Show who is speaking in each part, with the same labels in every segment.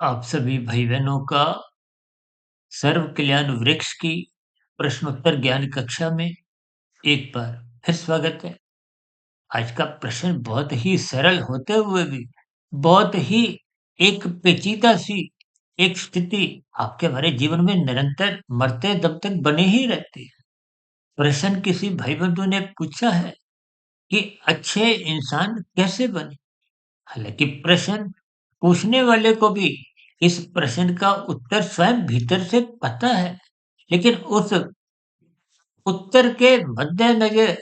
Speaker 1: आप सभी भाई बहनों का सर्व कल्याण वृक्ष की प्रश्नोत्तर ज्ञान कक्षा में एक बार फिर स्वागत है। आज का प्रश्न बहुत ही सरल होते हुए भी बहुत ही एक पेचीदा सी एक स्थिति आपके हमारे जीवन में निरंतर मरते दम तक बने ही रहती है। प्रश्न किसी भाई बंधु ने पूछा है कि अच्छे इंसान कैसे बने। हालांकि प्रश्न पूछने वाले को भी इस प्रश्न का उत्तर स्वयं भीतर से पता है, लेकिन उस उत्तर के मद्देनजर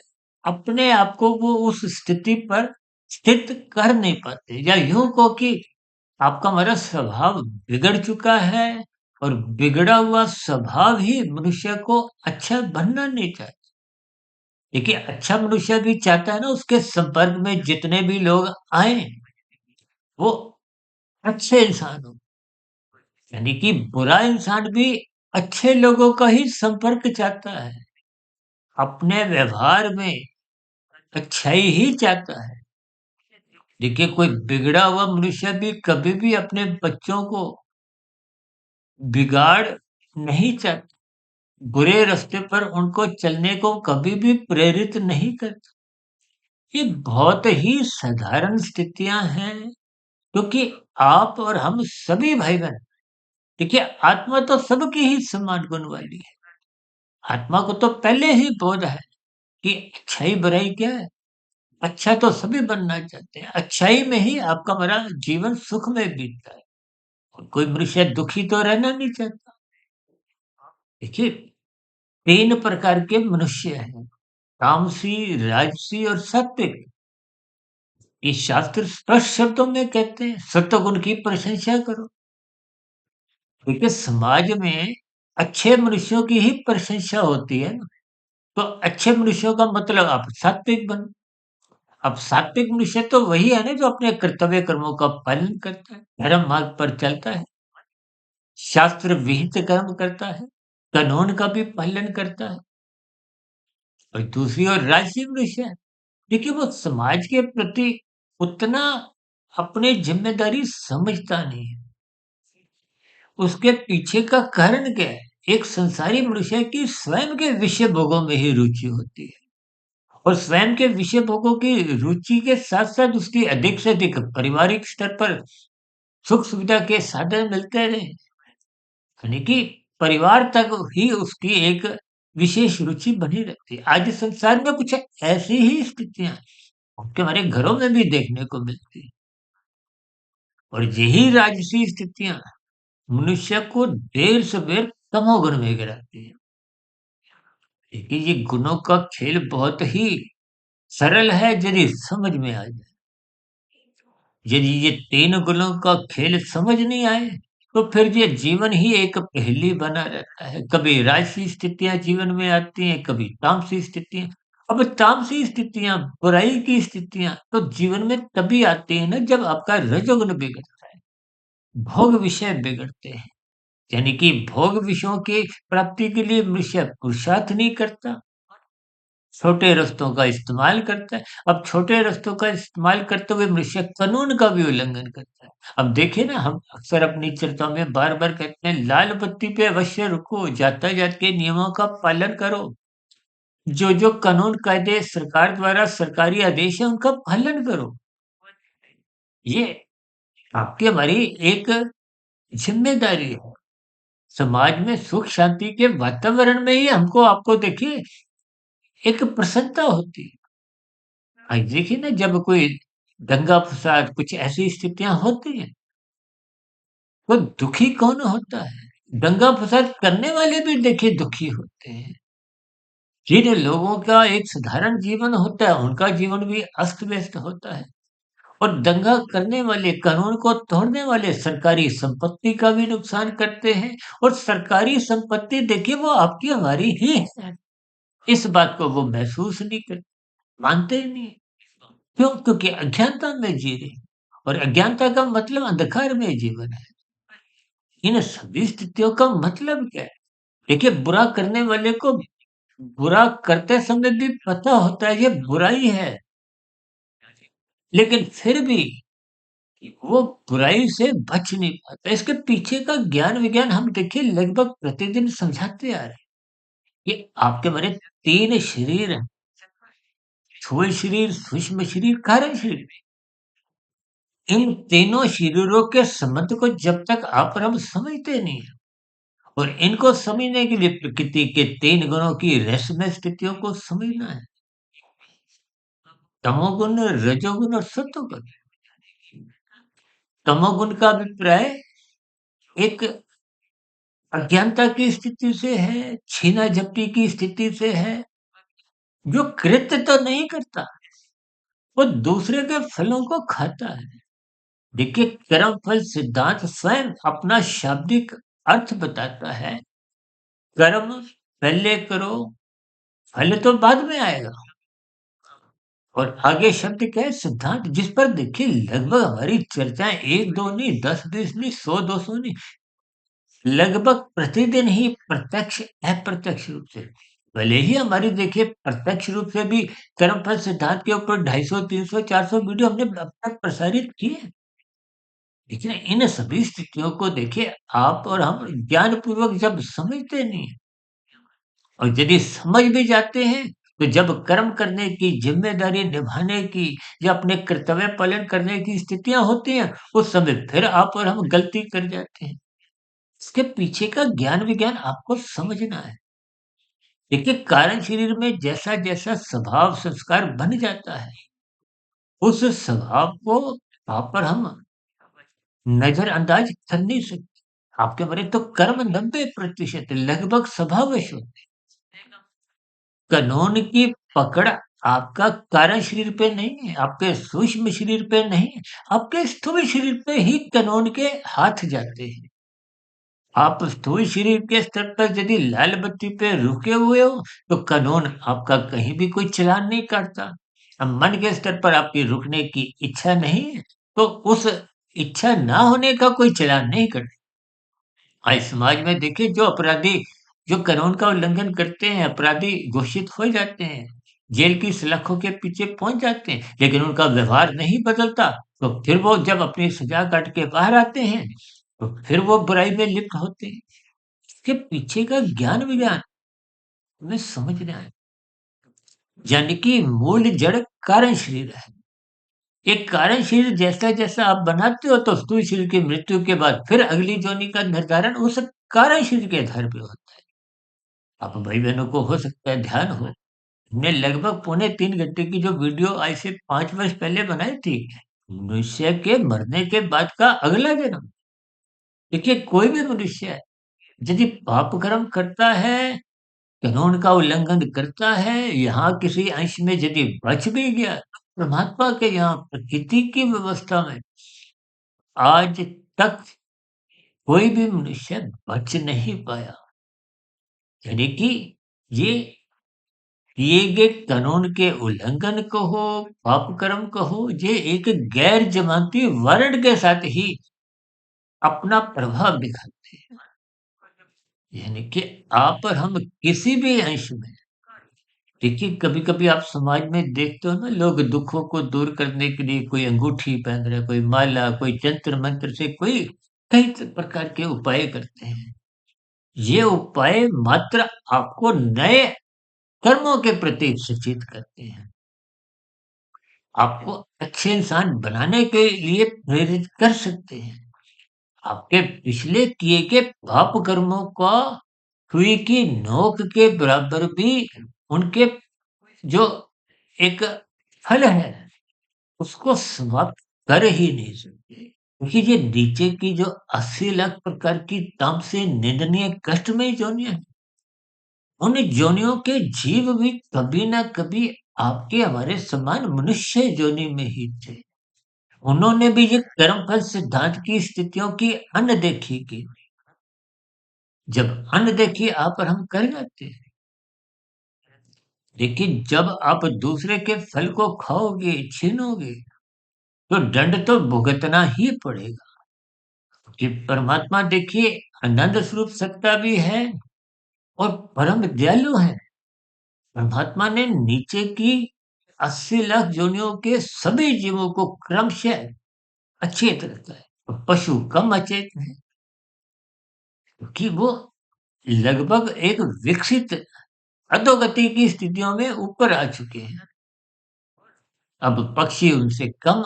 Speaker 1: अपने आप को वो उस स्थिति पर स्थित कर नहीं पाते, या यूं कहो कि आपका हमारा स्वभाव बिगड़ चुका है और बिगड़ा हुआ स्वभाव ही मनुष्य को अच्छा बनना नहीं चाहता। देखिए, अच्छा मनुष्य भी चाहता है ना उसके संपर्क में जितने भी लोग आए वो अच्छे इंसान हो। यानी कि बुरा इंसान भी अच्छे लोगों का ही संपर्क चाहता है, अपने व्यवहार में अच्छाई ही चाहता है। देखिए, कोई बिगड़ा हुआ मनुष्य भी कभी भी अपने बच्चों को बिगाड़ नहीं चाहता, बुरे रास्ते पर उनको चलने को कभी भी प्रेरित नहीं करता। ये बहुत ही साधारण स्थितियां हैं, क्योंकि आप और हम सभी भाई बहन, देखिए, आत्मा तो सबकी ही समान गुण वाली है। आत्मा को तो पहले ही बोध है कि अच्छाई बुराई क्या है। अच्छा तो सभी बनना चाहते हैं, अच्छाई में ही आपका हमारा जीवन सुख में बीतता है, और कोई मनुष्य दुखी तो रहना नहीं चाहता। देखिए, 3 प्रकार के मनुष्य हैं, तामसी, राजसी और सात्विक। ये शास्त्र स्पष्ट शब्दों में कहते हैं सत्वगुण की प्रशंसा करो। देखिए, समाज में अच्छे मनुष्यों की ही प्रशंसा होती है ना। तो अच्छे मनुष्यों का मतलब आप सात्विक बनो। अब सात्विक मनुष्य तो वही है ना जो अपने कर्तव्य कर्मों का पालन करता है, धर्म मार्ग पर चलता है, शास्त्र विहित कर्म करता है, कानून का भी पालन करता है। और दूसरी ओर राजसी मनुष्य है, देखिए, वो समाज के प्रति उतना अपनी जिम्मेदारी समझता नहीं है। उसके पीछे का कारण क्या है? एक संसारी मनुष्य की स्वयं के विषय भोगों में ही रुचि होती है, और स्वयं के विषय भोगों की रुचि के साथ साथ उसकी अधिक से अधिक पारिवारिक स्तर पर सुख सुविधा के साधन मिलते रहे, यानी कि परिवार तक ही उसकी एक विशेष रुचि बनी रहती है। आज इस संसार में कुछ ऐसी ही स्थितियां आपके हमारे घरों में भी देखने को मिलती है, और यही राजसी स्थितियां मनुष्य को देर सवेर तमोगुण में गिराती है। देखिए, ये गुणों का खेल बहुत ही सरल है यदि समझ में आ जाए। यदि ये 3 गुणों का खेल समझ नहीं आए, तो फिर ये जीवन ही एक पहेली बना रहता है। कभी राजसी स्थितियाँ जीवन में आती हैं, कभी तामसी स्थितियाँ। अब तामसी स्थितियाँ, बुराई की स्थितियाँ तो जीवन में तभी आती हैं ना जब आपका रजोगुण बिगड़ता है, भोग विषय बिगड़ते हैं। यानी कि भोग विषयों की प्राप्ति के लिए मनुष्य पुरुषार्थ नहीं करता, छोटे रास्तों का इस्तेमाल करता है। अब छोटे रास्तों का इस्तेमाल करते हुए मनुष्य कानून का भी उल्लंघन करता है। अब देखिए ना, हम अक्सर अपनी चर्चा में बार-बार कहते हैं लाल बत्ती पे अवश्य रुको, यातायात के नियमों का पालन करो। जो कानून कायदे सरकार द्वारा सरकारी आदेश है उनका पालन करो। ये आपकी हमारी एक ज़िम्मेदारी है। समाज में सुख शांति के वातावरण में ही हमको आपको देखिए एक प्रसन्नता होती है। आज देखिए ना, जब कोई दंगा फसाद कुछ ऐसी स्थितियां होती हैं, तो दुखी कौन होता है? दंगा फसाद करने वाले भी देखिए दुखी होते हैं। जिन लोगों का एक साधारण जीवन होता है उनका जीवन भी अस्त व्यस्त होता है, और दंगा करने वाले, कानून को तोड़ने वाले सरकारी संपत्ति का भी नुकसान करते हैं। और सरकारी संपत्ति देखिए वो आपकी हमारी ही है, इस बात को वो महसूस नहीं करते, मानते ही नहीं। क्यों? क्योंकि अज्ञानता में जी रहे हैं, और अज्ञानता का मतलब अंधकार में जीवन है। इन सभी स्थितियों का मतलब क्या है? देखिए, बुरा करने वाले को बुरा करते समय भी पता होता है ये बुराई है, लेकिन फिर भी कि वो बुराई से बच नहीं पाता। इसके पीछे का ज्ञान विज्ञान हम देखिए लगभग प्रतिदिन समझाते आ रहे हैं कि आपके हमारे 3 शरीर हैं, स्थूल शरीर, सूक्ष्म शरीर, कारण शरीर। इन तीनों शरीरों के संबंध को जब तक आप और हम समझते नहीं हैं, और इनको समझने के लिए प्रकृति के 3 गुणों की रहस्यमय स्थितियों को समझना है। तमोगुण, रजोगुण और सत्वगुण। तमोगुण का अभिप्राय एक अज्ञानता की स्थिति से है, छीना-झपटी की स्थिति से है, जो कृत्य तो नहीं करता, वो दूसरे के फलों को खाता है। देखिए, कर्म फल सिद्धांत स्वयं अपना शाब्दिक अर्थ बताता है। कर्म पहले करो, फल तो बाद में आएगा। और आगे शब्द क्या है? सिद्धांत, जिस पर देखिए लगभग हमारी चर्चाएं 1-2 नहीं, 10-20 नहीं, 100-200 नहीं, लगभग प्रतिदिन ही प्रत्यक्ष अप्रत्यक्ष रूप से, भले ही हमारी देखिए प्रत्यक्ष रूप से भी कर्मफल सिद्धांत के ऊपर 250, 300, 400 वीडियो हमने अब तक प्रसारित किए हैं। लेकिन इन सभी स्थितियों को देखिए आप और हम ज्ञान पूर्वक जब समझते नहीं है, और यदि समझ भी जाते हैं, तो जब कर्म करने की जिम्मेदारी निभाने की या अपने कर्तव्य पालन करने की स्थितियां होती हैं, उस समय फिर आप और हम गलती कर जाते हैं। इसके पीछे का ज्ञान विज्ञान आपको समझना है। देखिए, कारण शरीर में जैसा जैसा स्वभाव संस्कार बन जाता है, उस स्वभाव को आप और हम नजरअंदाज कर नहीं सकते। आपके बारे तो कर्म 90% लगभग स्वभाववश होते हैं। कानून की पकड़ आपका कारण शरीर पे नहीं है, आपके सूक्ष्म शरीर पे नहीं है, आपके स्थूल शरीर पे ही कानून के हाथ जाते हैं। आप स्थूल शरीर के स्तर पर यदि लाल बत्ती पे रुके हुए हो, तो कानून आपका कहीं भी कोई चालान नहीं काटता। अब मन के स्तर पर आपकी रुकने की इच्छा नहीं है, तो उस इच्छा ना होने का कोई चालान नहीं कटे। आज समाज में देखिए, जो अपराधी जो कानून का उल्लंघन करते हैं, अपराधी घोषित हो जाते हैं, जेल की सलाखों के पीछे पहुंच जाते हैं, लेकिन उनका व्यवहार नहीं बदलता। तो फिर वो जब अपनी सजा काट के बाहर आते हैं, तो फिर वो बुराई में लिप्त होते हैं। इसके पीछे का ज्ञान विज्ञान हमें समझना है। यानी कि मूल जड़ कारण शरीर है। एक कारण शरीर जैसा जैसा आप बनाते हो, तो स्थूल शरीर की मृत्यु के बाद फिर अगली जोनी का निर्धारण उस कारण शरीर के आधार पर होता है। आप भाई बहनों को हो सकता है ध्यान हो, हमने लगभग पौने 3 घंटे की जो वीडियो आज से 5 वर्ष पहले बनाई थी, मनुष्य के मरने के बाद का अगला जन्म। देखिए, कोई भी मनुष्य है, यदि पाप कर्म करता है, कानून का उल्लंघन करता है, यहाँ किसी अंश में यदि बच भी गया, परमात्मा के यहाँ प्रकृति की व्यवस्था में आज तक कोई भी मनुष्य बच नहीं पाया। यानी कि ये किए गए कानून के उल्लंघन कहो, पाप कर्म कहो, ये एक गैर जमानती वारंट के साथ ही अपना प्रभाव दिखाते हैं। यानी कि आप और हम किसी भी अंश में, देखिए कभी-कभी आप समाज में देखते हो ना, लोग दुखों को दूर करने के लिए कोई अंगूठी पहन रहा है, कोई माला, कोई जंत्र-मंत्र से कोई कई प्रकार के उपाय करते हैं। ये उपाय मात्र आपको नए कर्मों के प्रति सचेत करते हैं। आपको अच्छे इंसान बनाने के लिए प्रेरित कर सकते हैं। आपके पिछले किए गए पाप कर्मों का सुई की नोक के बराबर भी उनके जो एक फल है, उसको समाप्त कर ही नहीं सकते। क्योंकि ये नीचे की जो 80 लाख प्रकार की तामसी निंदनीय कष्टमय योनियां हैं, उन योनियों के जीव भी कभी ना कभी आपके हमारे समान मनुष्य योनि में ही थे। उन्होंने भी ये कर्मफल सिद्धांत की स्थितियों की अनदेखी की। जब अनदेखी आप और हम कर जाते हैं, लेकिन जब आप दूसरे के फल को खाओगे, छीनोगे, तो दंड तो भुगतना ही पड़ेगा। कि परमात्मा देखिए आनंद स्वरूप सत्ता भी है और परम दयालु है। परमात्मा ने नीचे की 80 लाख योनियों के सभी जीवों को क्रमशः अचेत रहता है। और पशु कम अचेत है, क्योंकि वो लगभग एक विकसित अधोगति की स्थितियों में ऊपर आ चुके हैं। अब पक्षी उनसे कम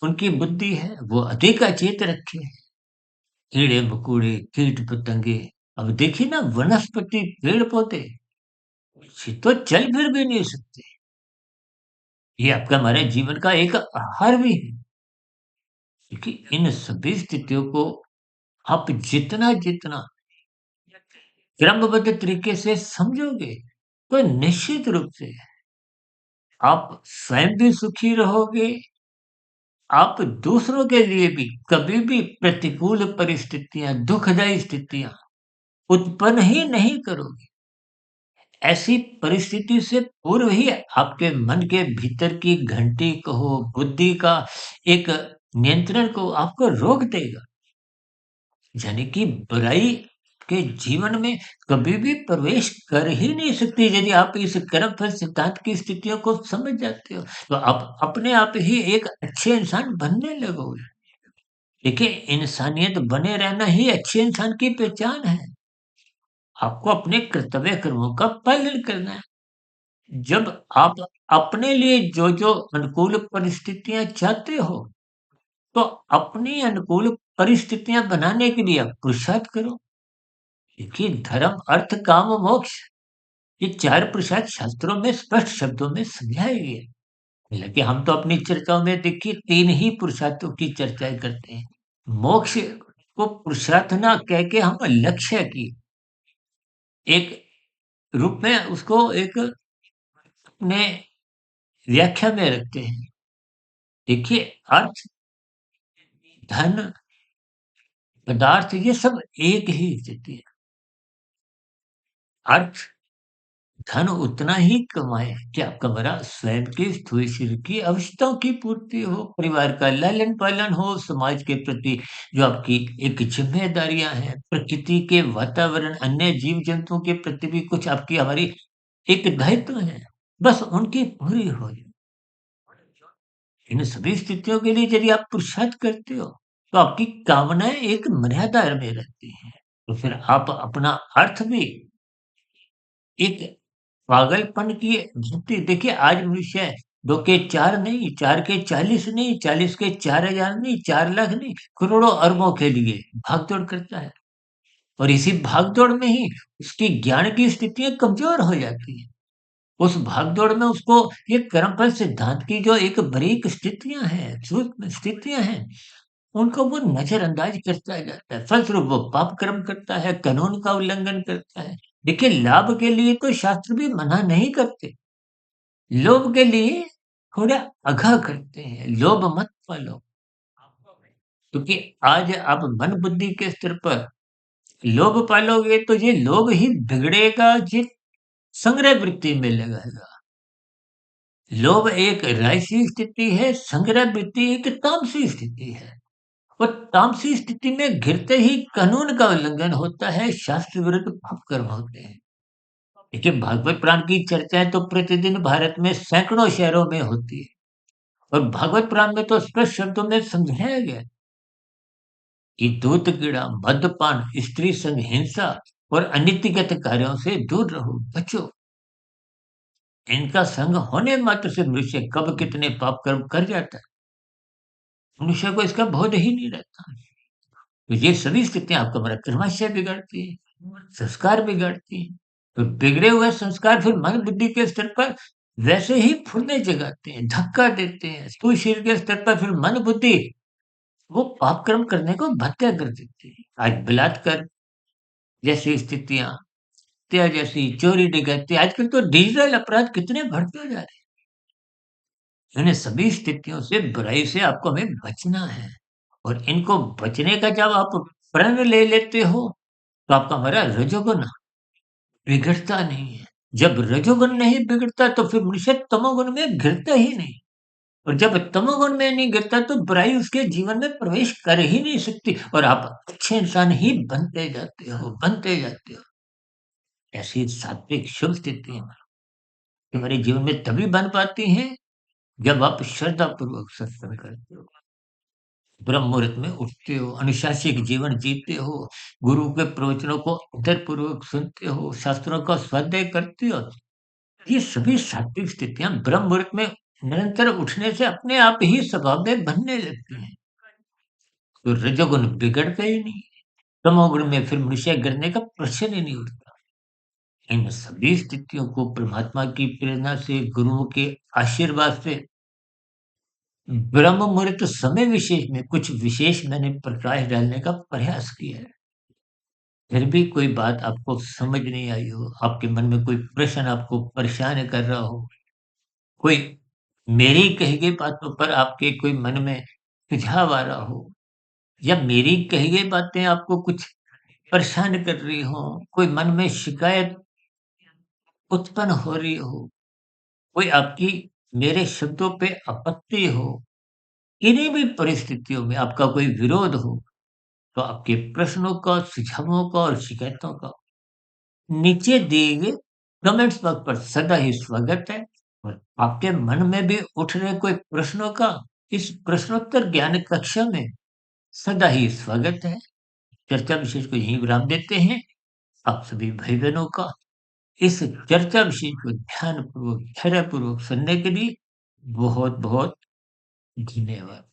Speaker 1: उनकी बुद्धि है, वो अधिक अचेत रखे हैं। कीड़े मकोड़े, कीट पतंगे, अब देखिए ना वनस्पति, पेड़ पौधे, ये तो चल फिर भी नहीं सकते। ये आपका हमारे जीवन का एक आहार भी है, क्योंकि इन सभी स्थितियों को आप जितना जितना क्रमबद्ध तरीके से समझोगे, तो निश्चित रूप से आप स्वयं भी सुखी रहोगे, आप दूसरों के लिए भी कभी भी प्रतिकूल परिस्थितियां, दुखदायी स्थितियां उत्पन्न ही नहीं करोगे। ऐसी परिस्थिति से पूर्व ही आपके मन के भीतर की घंटी कहो, बुद्धि का एक नियंत्रण को आपको रोक देगा। यानी कि बुराई के जीवन में कभी भी प्रवेश कर ही नहीं सकती। यदि आप इस कर्मफल सिद्धांत की स्थितियों को समझ जाते हो, तो आप अपने आप ही एक अच्छे इंसान बनने लगोगे। देखिए, इंसानियत बने रहना ही अच्छे इंसान की पहचान है। आपको अपने कर्तव्य कर्मों का पालन करना है। जब आप अपने लिए जो-जो अनुकूल परिस्थितियाँ चाहते हो, तो अपनी अनुकूल परिस्थितियाँ बनाने के लिए आप पुरुषार्थ करो। देखिए, धर्म, अर्थ, काम, मोक्ष, ये 4 पुरुषार्थ शास्त्रों में स्पष्ट शब्दों में समझाए गए हैं। हालाँकि हम तो अपनी चर्चाओं में देखिए 3 ही पुरुषार्थों की चर्चाएँ करते हैं। मोक्ष को पुरुषार्थ ना कह के हम लक्ष्य की एक रूप में उसको एक अपने व्याख्या में रखते हैं। देखिए, अर्थ, धन, पदार्थ, ये सब एक ही स्थिति है। अर्थ, धन उतना ही कमाएँ कि आपका भला स्वयं के स्थूल शरीर की आवश्यकताओं की पूर्ति हो, परिवार का लालन-पालन हो, समाज के प्रति जो आपकी एक ज़िम्मेदारियाँ हैं, प्रकृति के वातावरण, अन्य जीव-जंतुओं के प्रति भी कुछ आपकी हमारी एक दायित्व है, बस उनकी पूरी हो जाए। इन सभी स्थितियों के लिए यदि आप पुरुषार्थ करते हो, तो आपकी कामनाएँ एक मर्यादा में रहती हैं। तो फिर आप अपना अर्थ भी एक पागलपन की वृत्ति, देखिए आज मनुष्य है, 2 के 4 नहीं, 4 के 40 नहीं, 40 के 4,000 नहीं, 4 लाख नहीं, करोड़ों अरबों के लिए भाग-दौड़ करता है। और इसी भाग-दौड़ में ही उसकी ज्ञान की स्थितियाँ कमज़ोर हो जाती हैं। उस भाग-दौड़ में उसको ये कर्मफल सिद्धांत की जो एक बारीक स्थितियाँ हैं, सूक्ष्म स्थितियाँ हैं, उनको वो नज़रअंदाज करता जाता है। फलस्वरूप वो पाप कर्म करता है, कानून का उल्लंघन करता है। देखिए, लाभ के लिए तो शास्त्र भी मना नहीं करते, लोभ के लिए थोड़ा आगाह करते हैं, लोभ मत पालो। क्योंकि आज आप मन बुद्धि के स्तर पर लोभ पालोगे तो ये लोभ ही बिगड़ेगा, ये संग्रह वृत्ति में लगाएगा। लोभ एक राजसी स्थिति है, संग्रह वृत्ति एक तामसी स्थिति है। और तामसी स्थिति में घिरते ही कानून का उल्लंघन होता है, शास्त्र विरुद्ध पाप कर्म होते हैं। देखिए, भागवत पुराण की चर्चाएं तो प्रतिदिन भारत में सैकड़ों शहरों में होती है। और भागवत पुराण में तो स्पष्ट शब्दों में समझाया गया है कि दूत कीड़ा, मद्यपान, स्त्री संग, हिंसा और अनीतिगत कार्यों से दूर रहो, बचो। इनका संग होने मात्र से मनुष्य कब कितने पाप कर्म कर जाता है, मनुष्य को इसका बोध ही नहीं रहता। तो ये सभी स्थितियां आपका हमारा कर्माशय बिगाड़ती है, संस्कार बिगाड़ती है। तो बिगड़े हुए संस्कार फिर मन बुद्धि के स्तर पर वैसे ही फुरने जगाते हैं, धक्का देते हैं। स्थूल शरीर के स्तर पर फिर मन बुद्धि वो पाप कर्म करने को बाध्य कर देती है। आज बलात्कार जैसी स्थितियां, हत्या जैसी, चोरी डकैती, आजकल तो डिजिटल अपराध कितने बढ़ते जा रहे हैं। इन सभी स्थितियों से, बुराई से आपको हमें बचना है। और इनको बचने का जब आप प्रण ले लेते हो, तो आपका हमारा रजोगुण बिगड़ता नहीं है। जब रजोगुण नहीं बिगड़ता तो फिर मनुष्य तमोगुण में गिरता ही नहीं। और जब तमोगुण में नहीं गिरता तो बुराई उसके जीवन में प्रवेश कर ही नहीं सकती, और आप अच्छे इंसान ही बनते जाते हो, बनते जाते हो। ऐसी सात्विक शुभ स्थितियाँ हमारे जीवन में तभी बन पाती हैं, जब आप श्रद्धापूर्वक सत्संग करते हो। ब्रह्म मुहूर्त में उठते हो, अनुशासित जीवन जीते हो, गुरु के प्रवचनों को आदरपूर्वक सुनते हो, शास्त्रों का स्वाध्याय करते हो। ये सभी सात्विक स्थितियाँ ब्रह्म मुहूर्त में निरंतर उठने से अपने आप ही स्वभाव में बनने लगती हैं। तो रजोगुण बिगड़ता ही नहीं, तमोगुण में फिर मनुष्य गिरने का प्रश्न ही नहीं उठता। इन सभी स्थितियों को परमात्मा की प्रेरणा से, गुरुओं के आशीर्वाद से ब्रह्म मुहूर्त समय विशेष में कुछ विशेष मैंने प्रकाश डालने का प्रयास किया है। फिर भी कोई बात आपको समझ नहीं आई हो, आपके मन में कोई प्रश्न आपको परेशान कर रहा हो, कोई मेरी कही गई बातों पर आपके कोई मन में सुझाव आ रहा हो, या मेरी कही गई बातें आपको कुछ परेशान कर रही हो, कोई मन में शिकायत उत्पन्न हो रही हो, कोई आपकी मेरे शब्दों पे आपत्ति हो, किन्हीं भी परिस्थितियों में आपका कोई विरोध हो, तो आपके प्रश्नों का, सुझावों का और शिकायतों का नीचे दिए गए कमेंट्स बॉक्स पर सदा ही स्वागत है। और आपके मन में भी उठ रहे कोई प्रश्नों का इस प्रश्नोत्तर ज्ञान कक्षा में सदा ही स्वागत है। चर्चा विशेष को यहीं विराम देते हैं। आप सभी भाई बहनों का इस चर्चा विषय को ध्यानपूर्वक, धैर्यपूर्वक सुनने के लिए बहुत बहुत धन्यवाद।